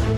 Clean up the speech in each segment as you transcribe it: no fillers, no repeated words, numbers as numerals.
And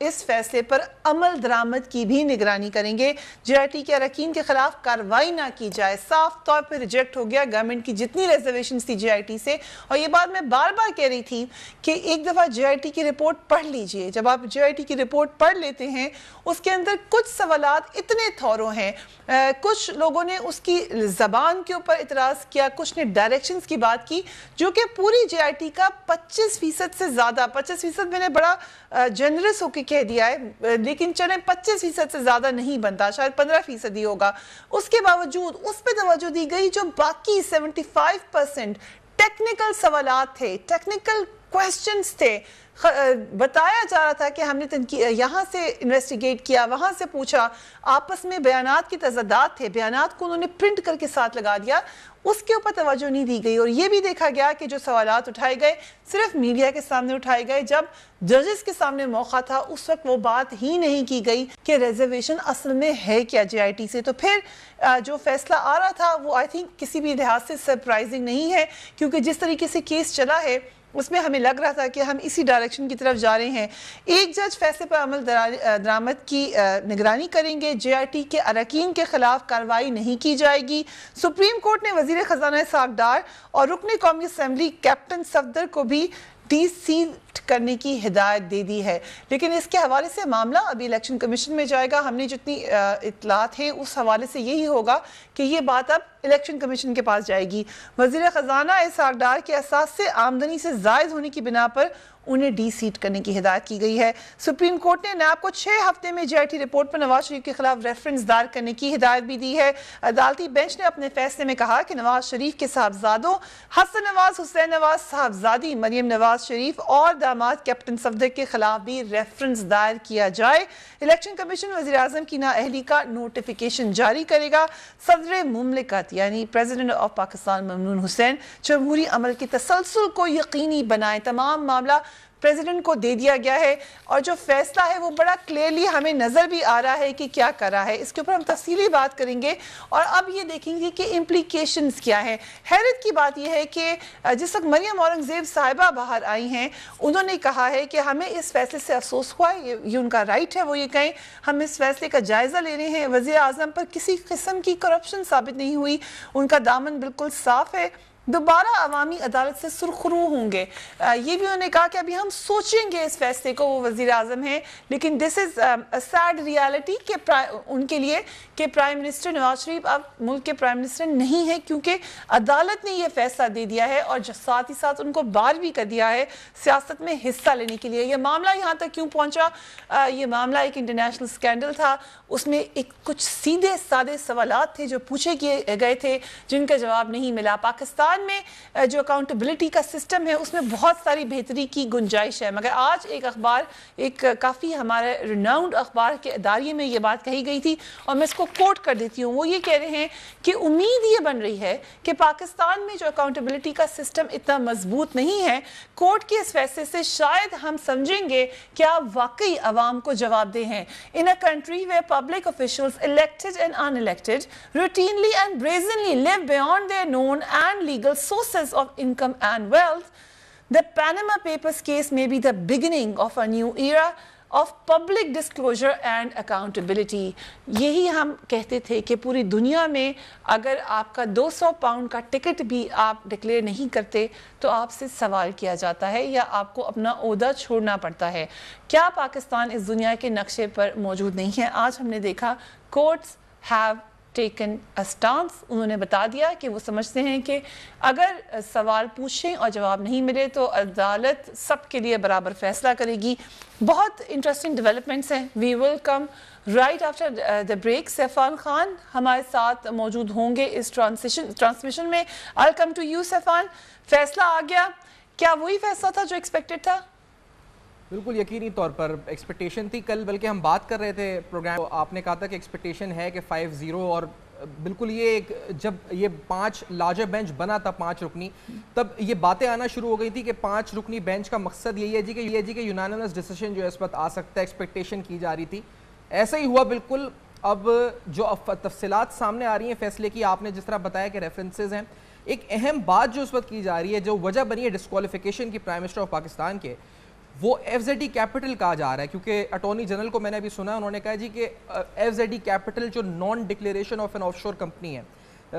اس فیصلے پر عمل درآمد کی بھی نگرانی کریں گے. JIT کے اراکین کے خلاف کارروائی نہ کی جائے. صاف طور پر ریجیکٹ ہو گیا گورنمنٹ کی جتنی ریزرویشنز تھی JIT سے. اور یہ بات میں بار بار کہہ رہی تھی کہ ایک دفعہ JIT کی رپورٹ پڑھ لیجئے. جب آپ JIT کی رپورٹ پڑھ لیتے ہیں اس کے اندر کچھ سوالات اتنے تھورو ہیں, کچھ لوگوں نے اس کی زبان کے اوپر اعتراض کیا, کچھ نے ڈائریکشنز کی بات کی, جو کہ پوری JIT کا 25% سے زیادہ, 25% میں نے بڑا جنرس ہو کے کہہ دیا ہے, لیکن چلیں 25% سے زیادہ نہیں بنتا, شاید 15% ہی ہوگا. اس کے باوجود اس پہ توجہ دی گئی جو باقی 75% ٹیکنیکل سوالات تھے, ٹیکنیکل کویسچنز تھے. بتایا جا رہا تھا کہ ہم نے یہاں سے انویسٹیگیٹ کیا, وہاں سے پوچھا, آپس میں بیانات کی تضادات تھے, بیانات کو انہوں نے پرنٹ کر کے ساتھ لگا دیا. اس کے اوپر توجہ نہیں دی گئی. اور یہ بھی دیکھا گیا کہ جو سوالات اٹھائے گئے صرف میڈیا کے سامنے اٹھائے گئے. جب ججز کے سامنے موقع تھا اس وقت وہ بات ہی نہیں کی گئی کہ ریزرویشن اصل میں ہے کیا JIT سے. تو پھر جو فیصلہ آ رہا تھا وہ آئی تھنک کسی بھی لحاظ سے سرپرائزنگ نہیں ہے, کیونکہ جس طریقے سے کیس چلا ہے اس میں ہمیں لگ رہا تھا کہ ہم اسی ڈائریکشن کی طرف جا رہے ہیں. ایک جج فیصلے پر عمل درآمد کی نگرانی کریں گے. JIT کے اراکین کے خلاف کارروائی نہیں کی جائے گی. سپریم کورٹ نے وزیر خزانہ اسحاق ڈار اور رکن قومی اسمبلی کیپٹن صفدر کو بھی ڈی سیٹ کرنے کی ہدایت دے دی ہے. لیکن اس کے حوالے سے معاملہ ابھی الیکشن کمیشن میں جائے گا. ہم نے جتنی اطلاعات ہیں اس حوالے سے یہی ہوگا کہ یہ بات اب الیکشن کمیشن کے پاس جائے گی. وزیر خزانہ اسحاق ڈار کے اساس سے آمدنی سے زائد ہونے کی بنا پر انہیں ڈی سیٹ کرنے کی ہدایت کی گئی ہے. سپریم کورٹ نے نیب کو 6 ہفتے میں JIT رپورٹ پر نواز شریف کے خلاف ریفرنس دائر کرنے کی ہدایت بھی دی ہے. عدالتی بینچ نے اپنے فیصلے میں کہا کہ نواز شریف کے صاحبزادوں حسن نواز, حسین نواز, صاحبزادی مریم نواز شریف اور داماد کیپٹن صفدر کے خلاف بھی ریفرنس دائر کیا جائے. الیکشن کمیشن وزیر اعظم کی نااہلی کا نوٹیفیکیشن جاری کرے گا. صدر مملکت یعنی پریزیڈنٹ آف پاکستان ممنون حسین جمہوری عمل کے تسلسل کو یقینی بنائیں. تمام معاملہ پریزیڈنٹ کو دے دیا گیا ہے اور جو فیصلہ ہے وہ بڑا کلیئرلی ہمیں نظر بھی آ رہا ہے کہ کیا کر رہا ہے. اس کے اوپر ہم تفصیلی بات کریں گے اور اب یہ دیکھیں گے کہ امپلیکیشنز کیا ہیں. حیرت کی بات یہ ہے کہ جس وقت مریم اورنگزیب صاحبہ باہر آئی ہیں انہوں نے کہا ہے کہ ہمیں اس فیصلے سے افسوس ہوا ہے, یہ ان کا رائٹ ہے, وہ یہ کہیں ہم اس فیصلے کا جائزہ لے رہے ہیں. وزیر اعظم پر کسی قسم کی کرپشن ثابت نہیں ہوئی, ان کا دامن بالکل صاف ہے, دوبارہ عوامی عدالت سے سرخرو ہوں گے. یہ بھی انہوں نے کہا کہ ابھی ہم سوچیں گے اس فیصلے کو, وہ وزیر اعظم ہیں, لیکن دس از سیڈ ریالٹی کہ ان کے لیے کہ پرائم منسٹر نواز شریف اب ملک کے پرائم منسٹر نہیں ہے, کیونکہ عدالت نے یہ فیصلہ دے دیا ہے اور ساتھ ہی ساتھ ان کو بار بھی کر دیا ہے سیاست میں حصہ لینے کے لیے. یہ معاملہ یہاں تک کیوں پہنچا, یہ معاملہ ایک انٹرنیشنل سکینڈل تھا. اس میں ایک کچھ سیدھے سادے سوالات تھے جو پوچھے گئے تھے جن کا جواب نہیں ملا. پاکستان میں جو اکاؤنٹیبلٹی کا سسٹم ہے اس میں بہت ساری بہتری کی گنجائش ہے, مگر آج ایک اخبار, ایک کافی ہمارے ریناؤنڈ اخبار کے اداریے میں یہ بات کہی گئی تھی اور میں اس کو کوٹ کر دیتی ہوں. وہ یہ کہہ رہے ہیں کہ امید یہ بن رہی ہے کہ پاکستان میں جو اکاؤنٹیبلٹی کا سسٹم اتنا مضبوط نہیں ہے, کورٹ کے اس فیصلے سے شاید ہم سمجھیں گے کہ آپ واقعی عوام کو جواب دہ ہیں. In a country where public officials, elected and unelected, routinely and brazenly live beyond their known and legal sources of income and wealth, the Panama Papers case may be the beginning of a new era of public disclosure and accountability. یہی ہم کہتے تھے کہ پوری دنیا میں اگر آپ کا 200 پاؤنڈ کا ٹکٹ بھی آپ ڈکلیئر نہیں کرتے تو آپ سے سوال کیا جاتا ہے یا آپ کو اپنا عہدہ چھوڑنا پڑتا ہے. کیا پاکستان اس دنیا کے نقشے پر موجود نہیں ہے؟ آج ہم نے دیکھا courts have taken a stance. انہوں نے بتا دیا کہ وہ سمجھتے ہیں کہ اگر سوال پوچھیں اور جواب نہیں ملے تو عدالت سب کے لیے برابر فیصلہ کرے گی. بہت انٹرسٹنگ ڈیولپمنٹس ہیں. We will come right after the break. Saifan Khan ہمارے ساتھ موجود ہوں گے اس ٹرانسمیشن میں. I'll come to you سیفان. فیصلہ آ گیا, کیا وہی فیصلہ تھا جو ایکسپیکٹڈ تھا؟ بالکل یقینی طور پر ایکسپیکٹیشن تھی. کل بلکہ ہم بات کر رہے تھے پروگرام, آپ نے کہا تھا کہ ایکسپیکٹیشن ہے کہ 5-0, اور بالکل یہ جب یہ 5 لارجر بینچ بنا تھا 5 رکنی, تب یہ باتیں آنا شروع ہو گئی تھی کہ 5 رکنی بینچ کا مقصد یہی ہے کہ یونانیمس ڈیسیشن جو ہے اس وقت آ سکتا ہے. ایکسپیکٹیشن کی جا رہی تھی, ایسا ہی ہوا بالکل. اب جو تفصیلات سامنے آ رہی ہیں فیصلے کی, آپ نے جس طرح بتایا کہ ریفرنسز ہیں, ایک اہم بات جو اس وقت کی جا رہی ہے, جو وجہ بنی ہے ڈسکوالیفیکیشن کی پرائم منسٹر آف پاکستان کے, وہ ایف زیڈ ای کیپٹل کہا جا رہا ہے، کیونکہ اٹارنی جنرل کو میں نے ابھی سنا انہوں نے کہا جی کہ ایف زیڈ ای کیپٹل جو non declaration of an offshore company ہے،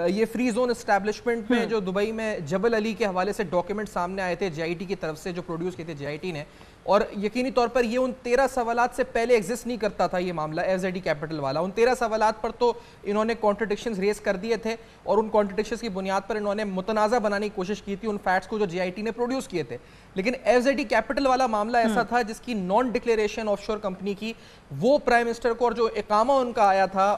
یہ فری زون اسٹیبلشمنٹ میں جو دبئی میں جبل علی کے حوالے سے ڈاکیومنٹ سامنے آئے تھے جے آئی ٹی کی طرف سے، جو پروڈیوس کیے تھے جے آئی ٹی نے، اور یقینی طور پر یہ ان 13 سوالات سے پہلے ایگزسٹ نہیں کرتا تھا یہ معاملہ ایف زیڈ ای کیپٹل والا. ان 13 سوالات پر تو انہوں نے کانٹرڈکشنز ریز کر دیے تھے، اور ان کانٹرڈکشنز کی بنیاد پر انہوں نے متنازع بنانے کی کوشش کی تھی ان فیکٹس کو جو جے آئی ٹی نے پروڈیوس کیے تھے. لیکن ایف زیڈ ای کیپٹل والا معاملہ ایسا تھا جس کی نان ڈکلیریشن آف شور کمپنی کی، وہ پرائم منسٹر کو اور جو اقامہ ان کا آیا تھا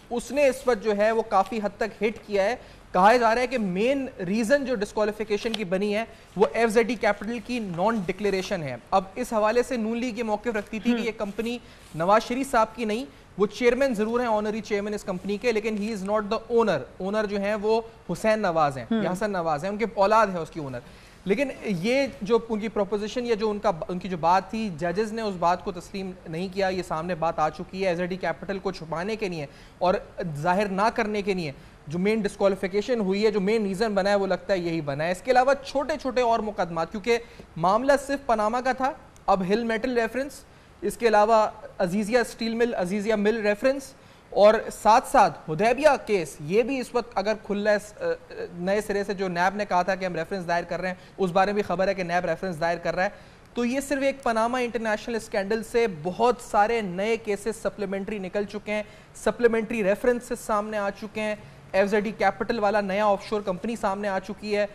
اس نے اس وقت جو ہے وہ کافی حد تک ہٹ کیا ہے. کہا جا رہا ہے کہ مین ریزن جو ڈسکوالیفیکیشن کی بنی ہے وہ ایف زیڈ ای کیپٹل کی نان ڈکلیریشن ہے. اب اس حوالے سے نون لیگ یہ موقف رکھتی تھی کہ یہ کمپنی نواز شریف صاحب کی نہیں، وہ چیئرمین ضرور ہیں، آنری چیئرمین اس کمپنی کے، لیکن he is not the owner. Owner جو ہیں وہ حسین نواز ہیں یا حسن نواز ہیں، ان کے اولاد ہے اس کی اونر. لیکن یہ جو ان کی پروپوزیشن یا جو ان کی جو بات تھی، ججز نے اس بات کو تسلیم نہیں کیا. یہ سامنے بات آ چکی ہے، ایف زیڈ ای کیپٹل کو چھپانے کے لیے اور ظاہر نہ کرنے کے لیے جو مین ڈسکوالیفیکیشن ہوئی ہے، جو مین ریزن بنا ہے، وہ لگتا ہے یہی بنا ہے. اس کے علاوہ چھوٹے چھوٹے اور مقدمات، کیونکہ معاملہ صرف پاناما کا تھا، اب ہل میٹل ریفرنس، اس کے علاوہ عزیزیہ اسٹیل مل، عزیزیہ مل ریفرنس، اور ساتھ ساتھ حدیبیہ کیس، یہ بھی اس وقت اگر کھل رہا ہے نئے سرے سے. جو نیب نے کہا تھا کہ ہم ریفرنس دائر کر رہے ہیں، اس بارے میں بھی خبر ہے کہ نیب ریفرنس دائر کر رہا ہے. تو یہ صرف ایک پاناما انٹرنیشنل اسکینڈل سے بہت سارے نئے کیسز سپلیمنٹری نکل چکے ہیں، سپلیمنٹری ریفرنسز سامنے آ چکے ہیں، ایف زیڈ ای کیپٹل والا نیا آف شور کمپنی سامنے آ چکی ہے.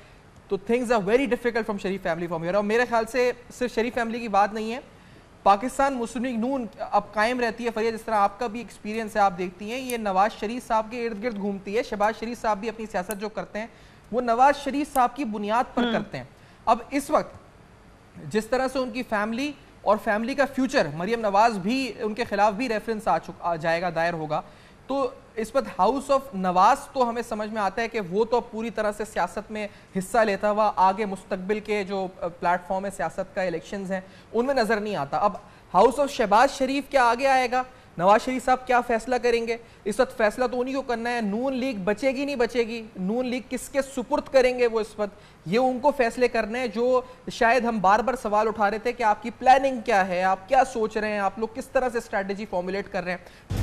تو things are very difficult from Sharif family from here. اور میرے خیال سے صرف شریف فیملی کی بات نہیں ہے، پاکستان مسلم لیگ نون اب قائم رہتی ہے. فریہ، جس طرح آپ کا بھی ایکسپیرینس ہے، آپ دیکھتی ہیں یہ نواز شریف صاحب کے ارد گرد گھومتی ہے. شہباز شریف صاحب بھی اپنی سیاست جو کرتے ہیں وہ نواز شریف صاحب کی بنیاد پر کرتے ہیں. اب اس وقت جس طرح سے ان کی فیملی اور فیملی کا فیوچر، مریم نواز بھی، ان کے خلاف بھی ریفرنس آ جائے گا، دائر ہوگا. تو اس وقت ہاؤس آف نواز تو ہمیں سمجھ میں آتا ہے کہ وہ تو پوری طرح سے سیاست میں حصہ لیتا ہوا آگے مستقبل کے جو پلیٹ فارم ہے سیاست کا، الیکشنز ہیں، ان میں نظر نہیں آتا. اب ہاؤس آف شہباز شریف کیا آگے آئے گا، نواز شریف صاحب کیا فیصلہ کریں گے، اس وقت فیصلہ تو انہی کو کرنا ہے. نون لیگ بچے گی نہیں بچے گی، نون لیگ کس کے سپرد کریں گے وہ اس وقت، یہ ان کو فیصلے کرنے ہیں. جو شاید ہم بار بار سوال اٹھا رہے تھے کہ آپ کی پلاننگ کیا ہے، آپ کیا سوچ رہے ہیں، آپ لوگ کس طرح سے اسٹریٹجی فارمولیٹ کر رہے ہیں.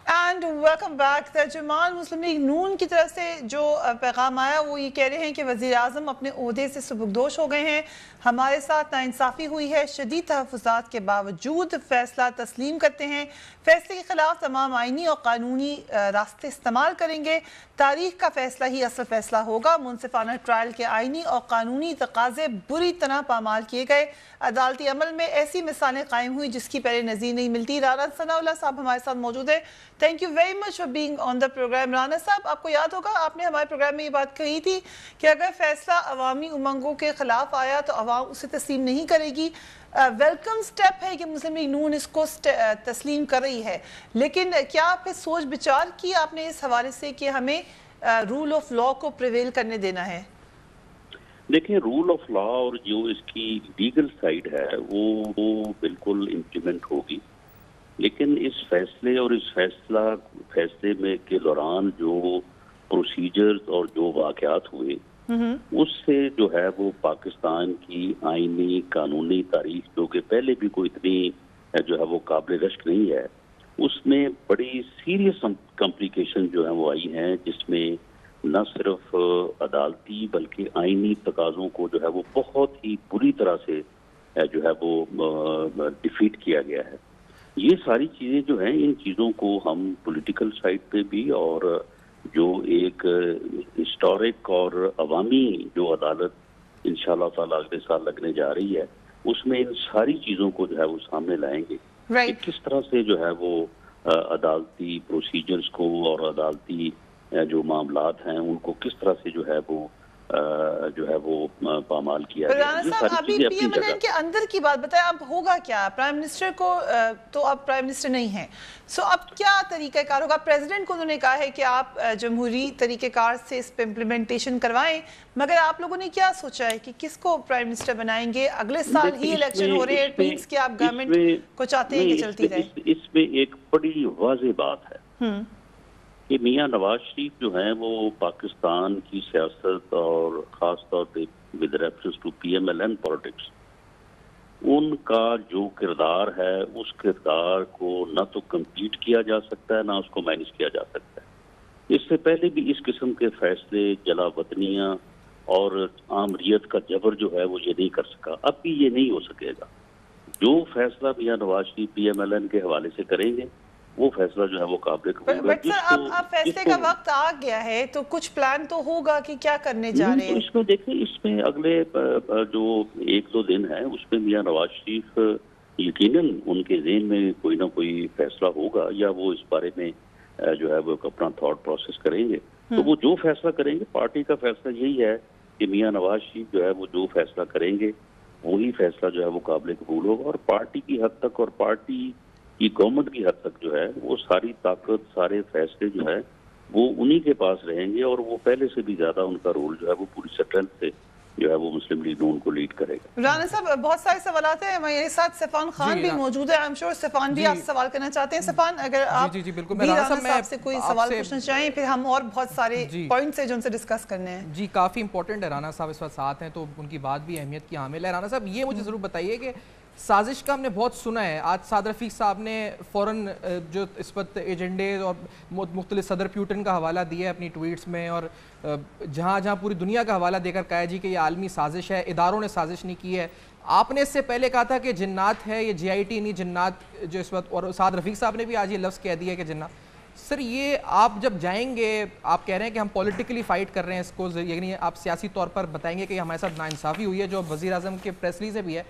And welcome back. ترجمان مسلم لیگ نون کی طرف سے جو پیغام آیا وہ یہ کہہ رہے ہیں کہ وزیر اعظم اپنے عہدے سے سبکدوش ہو گئے ہیں، ہمارے ساتھ ناانصافی ہوئی ہے، شدید تحفظات کے باوجود فیصلہ تسلیم کرتے ہیں، فیصلے کے خلاف تمام آئینی اور قانونی راستے استعمال کریں گے، تاریخ کا فیصلہ ہی اصل فیصلہ ہوگا، منصفانہ ٹرائل کے آئینی اور قانونی تقاضے بری طرح پامال کیے گئے، عدالتی عمل میں ایسی مثالیں قائم ہوئی جس کی پہلے نظیر نہیں ملتی. رانا ثناء اللہ صاحب ہمارے ساتھ موجود ہے. Thank you very much for being on the programme. Rana صاحب، آپ کو یاد ہوگا آپ نے ہمارے پروگرام میں یہ بات کہی تھی کہ اگر فیصلہ عوامی امنگوں کے خلاف آیا تو عوام اسے تسلیم نہیں کرے گی. ویلکم سٹیپ ہے کہ مسلم لیگ نون اس کو تسلیم کر رہی ہے، لیکن کیا آپ نے سوچ بچار کی آپ نے اس حوالے سے کہ ہمیں رول آف لا کو پریویل کرنے دینا ہے؟ دیکھیں، رول آف لا اور جو اس کی لیگل سائیڈ ہے وہ بالکل امپلیمنٹ ہوگی، لیکن اس فیصلے اور اس فیصلے میں کے دوران جو پروسیجرز اور جو واقعات ہوئے اس سے جو ہے وہ پاکستان کی آئینی قانونی تاریخ جو کہ پہلے بھی کوئی اتنی جو ہے وہ قابل رشک نہیں ہے، اس میں بڑی سیریس کمپلیکیشن جو ہیں وہ آئی ہیں، جس میں نہ صرف عدالتی بلکہ آئینی تقاضوں کو جو ہے وہ بہت ہی بری طرح سے جو ہے وہ ڈیفیٹ کیا گیا ہے. یہ ساری چیزیں جو ہیں، ان چیزوں کو ہم پولیٹیکل سائڈ پہ بھی اور جو ایک ہسٹورک اور عوامی جو عدالت انشاءاللہ تعالیٰ اگلے سال لگنے جا رہی ہے، اس میں ان ساری چیزوں کو جو ہے وہ سامنے لائیں گے کہ کس طرح سے جو ہے وہ عدالتی پروسیجرز کو اور عدالتی جو معاملات ہیں ان کو کس طرح سے جو ہے وہ پامال کیا گیا. رانا صاحب، ابھی پی ایم ایل این کے اندر کی بات بتائیں، اب ہوگا کیا؟ پرائم منسٹر کو تو اب پرائم منسٹر نہیں ہیں، سو اب کیا طریقہ کار ہوگا؟ پریزیڈنٹ کو انہوں نے کہا ہے کہ آپ جمہوری طریقہ کار سے اس پہ امپلیمنٹیشن کروائیں، مگر آپ لوگوں نے کیا سوچا ہے کہ کس کو پرائم منسٹر بنائیں گے؟ اگلے سال ہی الیکشن ہو رہے ہیں، مینس کہ آپ گورنمنٹ کو چاہتے ہیں کہ چلتی رہے. اس میں ایک بڑی واضح بات ہے کہ میاں نواز شریف جو ہیں وہ پاکستان کی سیاست اور خاص طور پہ with reference to PMLN politics, ان کا جو کردار ہے اس کردار کو نہ تو کمپیٹ کیا جا سکتا ہے نہ اس کو مینج کیا جا سکتا ہے۔ اس سے پہلے بھی اس قسم کے فیصلے جلا وطنیاں اور عام ریت کا جبر جو ہے وہ یہ نہیں کر سکا، اب بھی یہ نہیں ہو سکے گا۔ جو فیصلہ میاں نواز شریف PMLN کے حوالے سے کریں گے وہ فیصلہ جو ہے وہ قابل قبول ہے۔ بٹ سر اب فیصلے کا وقت آ گیا ہے تو کچھ پلان تو ہوگا کہ کیا کرنے جا رہے ہیں؟ اس میں دیکھیں، اس میں اگلے جو 1-2 دن ہے اس میں میاں نواز شریف یقیناً ان کے ذہن میں کوئی نہ کوئی فیصلہ ہوگا، یا وہ اس بارے میں جو ہے وہ اپنا تھاٹ پروسیس کریں گے۔ تو وہ جو فیصلہ کریں گے، پارٹی کا فیصلہ یہی ہے کہ میاں نواز شریف جو ہے وہ جو فیصلہ کریں گے وہی فیصلہ جو ہے وہ قابل قبول ہوگا، اور پارٹی کی حد تک اور پارٹی کی گورنمنٹ کی حد تک جو ہے وہ ساری طاقت، سارے فیصلے جو ہے وہ انہی کے پاس رہیں گے، اور وہ پہلے سے بھی زیادہ ان کا رول جو ہے وہ پوری اسٹرینتھ سے جو ہے وہ مسلم لیگ نون کو لیڈ کرے گا۔ رانا صاحب بہت سارے سوالات ہیں، میرے ساتھ سفان خان بھی موجود ہے، I'm sure سفان بھی آپ سے سوال کرنا چاہتے ہیں۔ سفان اگر آپ بھی رانا صاحب سے کوئی سوال پوچھنا چاہیں، پھر ہم اور بہت سارے پوائنٹس ہیں جو ان سے ڈسکس کرنے ہیں۔ جی کافی امپورٹنٹ ہے، رانا صاحب اس وقت ساتھ ہیں تو ان کی بات بھی اہمیت کی حامل ہے۔ رانا صاحب یہ مجھے ضرور بتائیے کہ سازش کا ہم نے بہت سنا ہے، آج سعد رفیق صاحب نے فوراً جو اس وقت ایجنڈے اور مختلف صدر پیوٹن کا حوالہ دیا ہے اپنی ٹویٹس میں، اور جہاں جہاں پوری دنیا کا حوالہ دے کر کہا جی کہ یہ عالمی سازش ہے، اداروں نے سازش نہیں کی ہے۔ آپ نے اس سے پہلے کہا تھا کہ جنات ہے، یہ GIT نہیں جنات جو اس وقت، اور سعد رفیق صاحب نے بھی آج یہ لفظ کہہ دیا کہ جنات۔ سر یہ آپ جب جائیں گے، آپ کہہ رہے ہیں کہ ہم پولیٹیکلی فائٹ کر رہے ہیں اس کو، یعنی آپ سیاسی طور پر بتائیں گے کہ ہمارے ساتھ ناانصافی ہوئی ہے جو وزیر اعظم کے پریس ریلیز سے بھی ہے،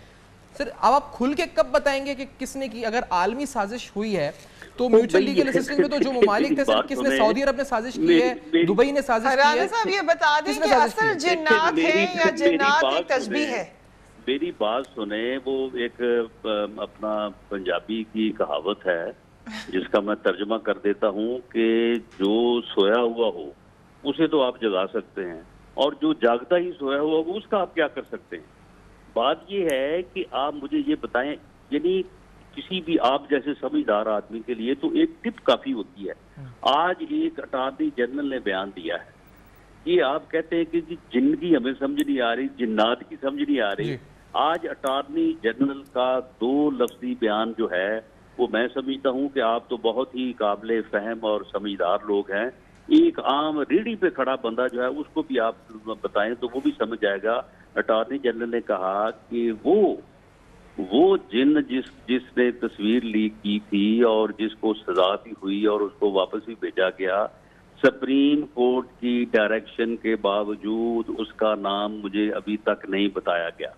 سر اب آپ کھل کے کب بتائیں گے کہ کس نے کی؟ اگر عالمی سازش ہوئی ہے تو میوچل لیگل اسسٹنس میں تو جو ممالک تھے، سر کس نے؟ سعودی عرب نے سازش کی ہے، دبئی نے سازش کی ہے۔ رانا صاحب یہ بتا دیں کہ اصل جنات ہیں یا جنات ایک تشبیہ ہے؟ میری بات سنیں، وہ ایک اپنا پنجابی کی کہاوت ہے جس کا میں ترجمہ کر دیتا ہوں کہ جو سویا ہوا ہو اسے تو آپ جگا سکتے ہیں، اور جو جاگتا ہی سویا ہوا ہو اس کا آپ کیا کر سکتے ہیں۔ بات یہ ہے کہ آپ مجھے یہ بتائیں، یعنی کسی بھی آپ جیسے سمجھدار آدمی کے لیے تو ایک ٹپ کافی ہوتی ہے۔ آج ایک اٹارنی جنرل نے بیان دیا ہے، یہ آپ کہتے ہیں کہ جن کی ہمیں سمجھ نہیں آ رہی، جنات کی سمجھ نہیں آ رہی۔ آج اٹارنی جنرل کا 2 لفظی بیان جو ہے وہ میں سمجھتا ہوں کہ آپ تو بہت ہی قابل فہم اور سمجھدار لوگ ہیں، ایک عام ریڑھی پہ کھڑا بندہ جو ہے اس کو بھی آپ بتائیں تو وہ بھی سمجھ جائے گا۔ اٹارنی جنرل نے کہا کہ وہ جن جس نے تصویر لیک کی تھی اور جس کو سزا بھی ہوئی اور اس کو واپس بھی بھیجا گیا، سپریم کورٹ کی ڈائریکشن کے باوجود اس کا نام مجھے ابھی تک نہیں بتایا گیا۔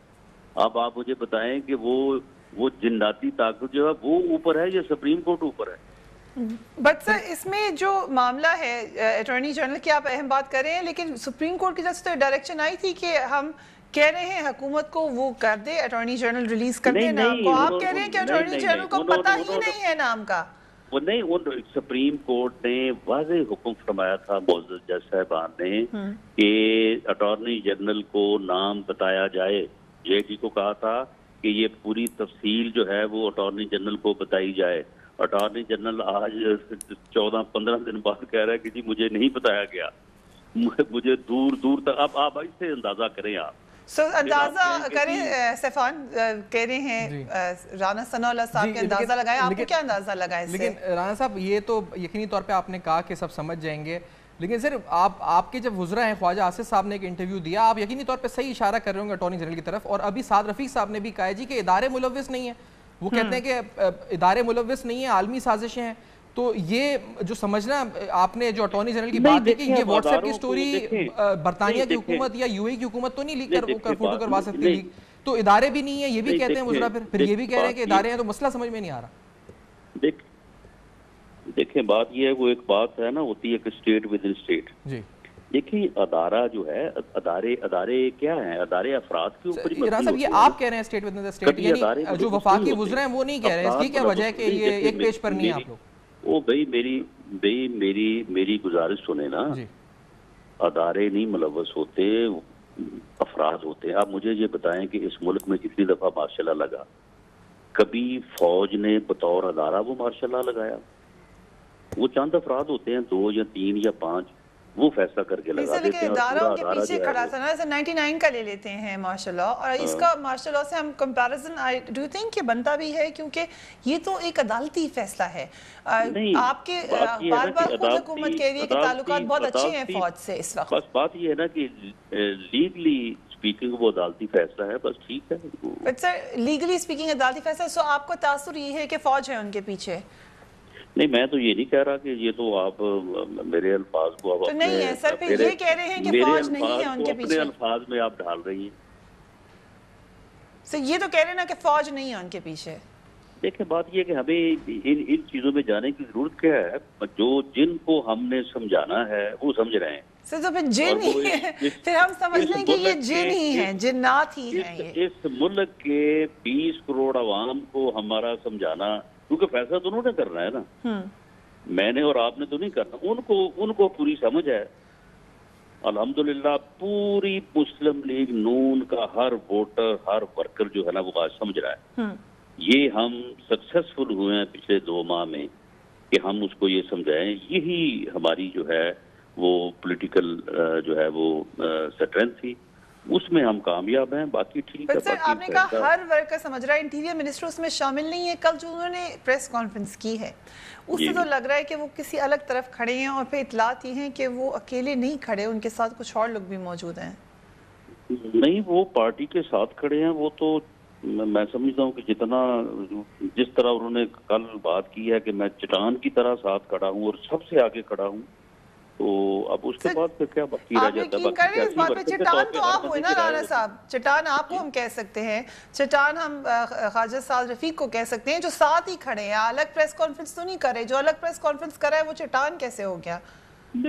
اب آپ مجھے بتائیں کہ وہ جناتی طاقت جو ہے وہ اوپر ہے یا سپریم کورٹ اوپر ہے؟ بٹ سر اس میں جو معاملہ ہے اٹارنی جنرل کی آپ اہم بات کر رہے ہیں، لیکن سپریم کورٹ کی طرف سے ڈائریکشن آئی تھی کہ ہم کہہ رہے ہیں حکومت کو وہ کر دے، اٹارنی جنرل ریلیز کر دے نام کو۔ آپ کہہ رہے ہیں کہ اٹارنی جنرل کو پتہ ہی نہیں ہے نام کا۔ وہ نہیں، سپریم کورٹ نے واضح حکم فرمایا تھا معزز جج صاحبان نے کہ اٹارنی جنرل کو نام بتایا جائے۔ GIT کو کہا تھا کہ یہ پوری تفصیل جو ہے وہ اٹارنی جنرل کو بتائی جائے۔ اٹارنی جنرل آج 14-15 دن بعد کہہ رہا ہے کہ جی مجھے نہیں بتایا گیا، مجھے دور تک۔ اب آپ اس سے اندازہ کریں، آپ اندازہ کریں۔ سفان کہہ رہے ہیں رانا ثناء اللہ صاحب کے اندازہ لگائیں، آپ کو کیا اندازہ لگا اس سے؟ لیکن رانا صاحب یہ تو یقینی طور پہ آپ نے کہا کہ سب سمجھ جائیں گے، لیکن سر آپ کے جب وزراء ہیں، خواجہ آصف صاحب نے ایک انٹرویو دیا، آپ یقینی طور پہ صحیح اشارہ کر رہے ہوں گے اٹارنی جنرل کی طرف، اور ابھی سعد رفیق صاحب نے بھی کہا ہے جی کہ ادارے ملوث نہیں ہیں، وہ کہتے ہیں کہ ادارے ملوث نہیں ہیں، عالمی سازشیں ہیں۔ تو یہ جو سمجھنا آپ نے جو اٹارنی جنرل کی بات ہے کہ یہ واٹس ایپ کی سٹوری برطانیہ کی حکومت یا UAE کی حکومت تو نہیں لیک کر فوٹو کروا سکتی لیک، تو ادارے بھی نہیں ہیں، یہ بھی کہتے ہیں وزراء، پھر یہ بھی کہہ رہے ہیں کہ ادارے ہیں، تو مسئلہ سمجھ میں نہیں آ رہا۔ دیکھیں بات یہ ہے، وہ ایک بات ہے نا، ہوتی ہے کہ اسٹیٹ ود ان اسٹیٹ۔ جی دیکھیں ادارہ جو ہے، ادارے کیا ہیں؟ ادارے افراد کے اوپر رانا صاحب یہ آپ کہہ رہے ہیں اسٹیٹ ود ان اسٹیٹ، یعنی جو وفاقی وزراء ہیں وہ نہیں کہہ رہے ہیں، اس کی کیا وجہ ہے کہ یہ ایک پیج پر نہیں ہیں آپ لوگ؟ وہ میری گزارش سنیں نا، ادارے نہیں ملوث ہوتے، افراد ہوتے ہیں۔ آپ مجھے یہ بتائیں کہ اس ملک میں جتنی دفعہ مارشل لا لگا، کبھی فوج نے بطور ادارہ وہ مارشل لا لگایا؟ وہ چند افراد ہوتے ہیں 2 یا 3 یا 5 وہ فیصلہ کر کے لگا دیتے ہیں. ادارہ ان کے پیچھے کھڑا تھا نا. 99 کا لے لیتے ہیں مارشل لا, اور اس کا مارشل لا سے ہم کمپیریزن ڈو یو تھنک کہ بنتا بھی ہے, کیونکہ یہ تو ایک عدالتی فیصلہ ہے. آپ کے بار بار خود حکومت کہہ رہی ہے کہ تعلقات بہت اچھے ہیں فوج سے اس وقت. بس بات یہ ہے نا کہ لیگلی اسپیکنگ وہ عدالتی فیصلہ ہے, بس ٹھیک ہے. بٹ سر لیگلی اسپیکنگ عدالتی فیصلہ, سو آپ کو تاثر یہ ہے کہ فوج ہے ان کے پیچھے؟ نہیں, میں تو یہ نہیں کہہ رہا کہ یہ تو آپ میرے الفاظ کو آپ نہیں ہے سر, پھر یہ کہہ رہے ہیں کہ فوج نہیں ہے ان کے پیچھے. اپنے الفاظ میں آپ ڈال رہی ہیں سر, یہ تو کہہ رہے ہیں نا کہ فوج نہیں ہے ان کے پیچھے. دیکھیں بات یہ ہے کہ ہمیں ان چیزوں میں جانے کی ضرورت کیا ہے. جو جن کو ہم نے سمجھانا ہے وہ سمجھ رہے ہیں. سر تو پھر جن ہی ہے, پھر ہم سمجھ لیں کہ یہ جن ہی ہیں, جنات ہی ہیں. یہ اس ملک کے 20 کروڑ عوام کو ہمارا سمجھانا, کیونکہ فیصلہ تو انہوں نے کرنا ہے نا, میں نے اور آپ نے تو نہیں کرنا. ان کو پوری سمجھ ہے الحمدللہ. پوری مسلم لیگ نون کا ہر ووٹر, ہر ورکر جو ہے نا وہ آج سمجھ رہا ہے. یہ ہم سکسیسفل ہوئے ہیں پچھلے 2 ماہ میں کہ ہم اس کو یہ سمجھائیں. یہی ہماری جو ہے وہ پولیٹیکل جو ہے وہ اسٹرینتھ تھی, اس میں ہم کامیاب ہیں. باقی ٹھیک ہے. سر آپ نے کہا ہر ورکر سمجھ رہا ہے, انٹیریئر منسٹر اس میں شامل نہیں ہے. کل جو انہوں نے پریس کانفرنس کی ہے اس سے تو لگ رہا ہے کہ وہ کسی الگ طرف کھڑے ہیں, اور پھر اطلاعات یہ ہیں کہ وہ اکیلے نہیں کھڑے, ان کے ساتھ کچھ اور لوگ بھی موجود ہیں. نہیں, وہ پارٹی کے ساتھ کھڑے ہیں. وہ تو میں سمجھتا ہوں کہ جس طرح انہوں نے کل بات کی ہے کہ میں چٹان کی طرح ساتھ کھڑا ہوں اور سب سے آگے کھڑا ہوں, تو اب اس کے بعد پھر کیا باقی رہ جاتا ہے. آپ یقین کریں اس بات پہ, چٹان تو آپ ہوئے نا رانا صاحب, چٹان آپ کو ہم کہہ سکتے ہیں, چٹان ہم خواجہ سعد رفیق کو کہہ سکتے ہیں جو ساتھ ہی کھڑے ہیں. الگ پریس کانفرنس تو نہیں کرے, جو الگ پریس کانفرنس کرا ہے وہ چٹان کیسے ہو گیا؟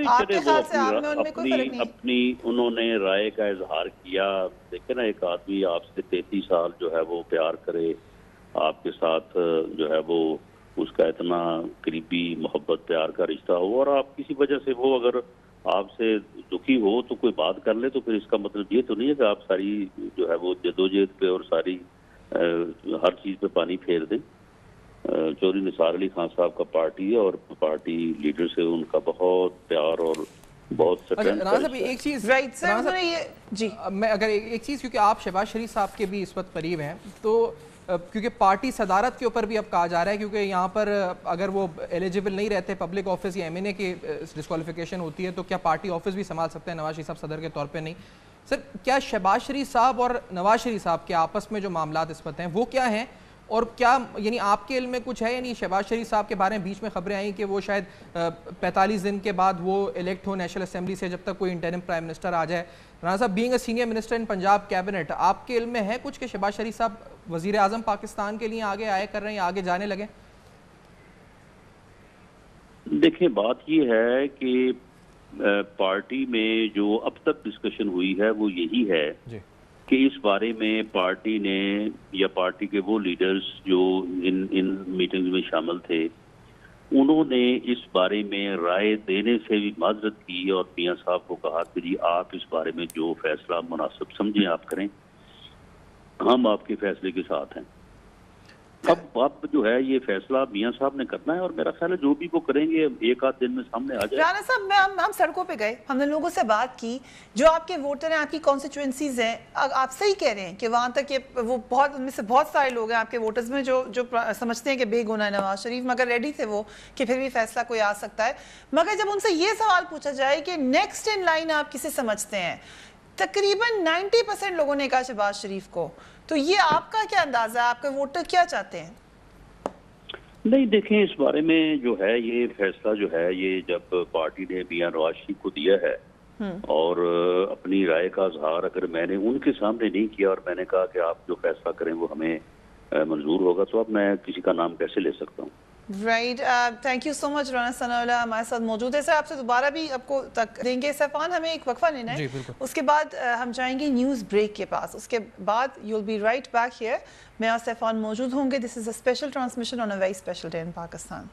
آپ کے خیال سے آپ میں ان میں کوئی فرق نہیں؟ اپنی انہوں نے رائے کا اظہار کیا. دیکھیں نا, ایک آدمی آپ سے 33 سال جو ہے وہ پیار کرے, آپ کے ساتھ جو ہے وہ اس کا اتنا قریبی محبت پیار کا رشتہ ہو, اور آپ کسی وجہ سے وہ اگر آپ سے دکھی ہو تو کوئی بات کر لے, تو پھر اس کا مطلب یہ تو نہیں ہے کہ آپ ساری جو ہے وہ جدوجہد پہ اور ساری ہر چیز پہ پانی پھیر دیں. چودھری نثار علی خان صاحب کا پارٹی ہے اور پارٹی لیڈر سے ان کا بہت پیار اور بہت ایک چیز میں اگر ایک چیز, کیونکہ آپ شہباز شریف صاحب کے بھی اس وقت قریب ہیں, تو کیونکہ پارٹی صدارت کے اوپر بھی اب کہا جا رہا ہے, کیونکہ یہاں پر اگر وہ ایلیجیبل نہیں رہتے پبلک آفس یا ایم این اے کی ڈسکوالیفیکیشن ہوتی ہے, تو کیا پارٹی آفس بھی سنبھال سکتے ہیں؟ نواز شریف صاحب صدر کے طور پہ نہیں. سر, کیا شہباز شریف صاحب اور نواز شریف صاحب کے آپس میں جو معاملات اس وقت ہیں وہ کیا ہیں, اور کیا یعنی آپ کے علم میں کچھ ہے؟ یعنی شہباز شریف صاحب کے بارے میں بیچ میں خبریں آئیں کہ وہ شاید 45 دن کے بعد وہ الیکٹ ہو نیشنل اسمبلی سے, جب تک کوئی انٹرم پرائم منسٹر آ جائے. رانا صاحب, being a senior minister in Punjab cabinet, آپ کے علم میں ہے کچھ کہ شہباز شریف صاحب وزیر اعظم پاکستان کے لیے آگے آئے کر رہے ہیں, آگے جانے لگے؟ دیکھیں بات یہ ہے کہ پارٹی میں جو اب تک ڈسکشن ہوئی ہے وہ یہی ہے کہ اس بارے میں پارٹی نے یا پارٹی کے وہ لیڈرز جو ان میٹنگز میں شامل تھے, انہوں نے اس بارے میں رائے دینے سے بھی معذرت کی اور میاں صاحب کو کہا کہ جی آپ اس بارے میں جو فیصلہ مناسب سمجھیں آپ کریں, ہم آپ کے فیصلے کے ساتھ ہیں. اب جو ہے یہ فیصلہ میاں صاحب نے کرنا ہے, اور میرا خیال ہے جو بھی وہ کریں گے ایک آدھ دن میں سامنے آ جائے. رانا صاحب, ہم سڑکوں پہ گئے, ہم نے لوگوں سے بات کی, جو آپ کے ووٹر ہیں, آپ کی کانسٹیچوئنسیز ہیں, آپ صحیح کہہ رہے ہیں کہ وہاں تک وہ بہت, ان میں سے بہت سارے لوگ ہیں آپ کے ووٹرز میں جو سمجھتے ہیں کہ بے گناہ ہے نواز شریف, مگر ریڈی تھے وہ کہ پھر بھی فیصلہ کوئی آ سکتا ہے. مگر جب ان سے یہ سوال پوچھا جائے کہ نیکسٹ ان لائن آپ کسے سمجھتے ہیں, تقریباً 90% لوگوں نے کہا شہباز شریف کو. تو یہ آپ کا کیا اندازہ ہے, آپ کے ووٹر کیا چاہتے ہیں؟ نہیں دیکھیں, اس بارے میں جو ہے یہ فیصلہ جو ہے یہ جب پارٹی نے میاں نواز شریف کو دیا ہے اور اپنی رائے کا اظہار اگر میں نے ان کے سامنے نہیں کیا اور میں نے کہا کہ آپ جو فیصلہ کریں وہ ہمیں منظور ہوگا, تو اب میں کسی کا نام کیسے لے سکتا ہوں؟ رائٹ, تھینک یو سو مچ. رانا ثناء اللہ ہمارے ساتھ موجود ہے. سر آپ سے دوبارہ بھی آپ کو تک دیں گے. سیفان, ہمیں ایک وقفہ لینا ہے, اس کے بعد ہم جائیں گے نیوز بریک کے پاس, اس کے بعد you will be right back here. میں اور سیفان موجود ہوں گے. This is a special transmission on a very special day in Pakistan.